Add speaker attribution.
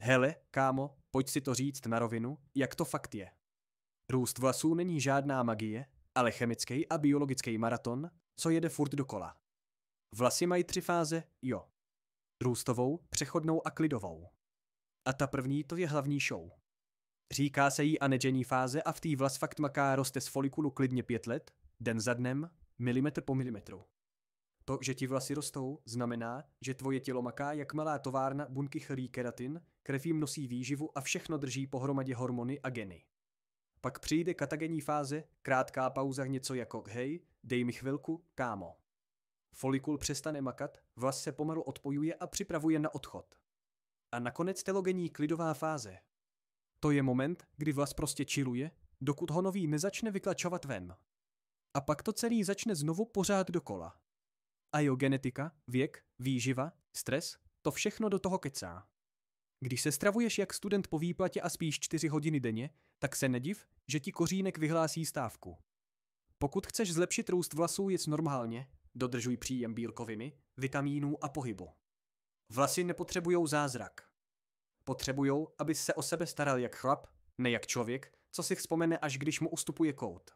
Speaker 1: Hele, kámo, pojď si to říct na rovinu, jak to fakt je. Růst vlasů není žádná magie, ale chemický a biologický maraton, co jede furt dokola. Vlasy mají 3 fáze, jo. Růstovou, přechodnou a klidovou. A ta první to je hlavní show. Říká se jí anegenní fáze a v té vlas fakt maká, roste z folikulu klidně 5 let, den za dnem, milimetr po milimetru. To, že ti vlasy rostou, znamená, že tvoje tělo maká jak malá továrna, buňky chlí keratin, krev jim nosí výživu a všechno drží pohromadě hormony a geny. Pak přijde katagenní fáze, krátká pauza, něco jako hej, dej mi chvilku, kámo. Folikul přestane makat, vlas se pomalu odpojuje a připravuje na odchod. A nakonec telogenní klidová fáze. To je moment, kdy vlas prostě chilluje, dokud ho nový nezačne vyklačovat ven. A pak to celý začne znovu pořád dokola. A jo, genetika, věk, výživa, stres, to všechno do toho kecá. Když se stravuješ jak student po výplatě a spíš 4 hodiny denně, tak se nediv, že ti kořínek vyhlásí stávku. Pokud chceš zlepšit růst vlasů, jedz normálně, dodržuj příjem bílkoviny, vitamínů a pohybu. Vlasy nepotřebujou zázrak. Potřebujou, abys se o sebe staral jak chlap, ne jak člověk, co si vzpomene, až když mu ustupuje kout.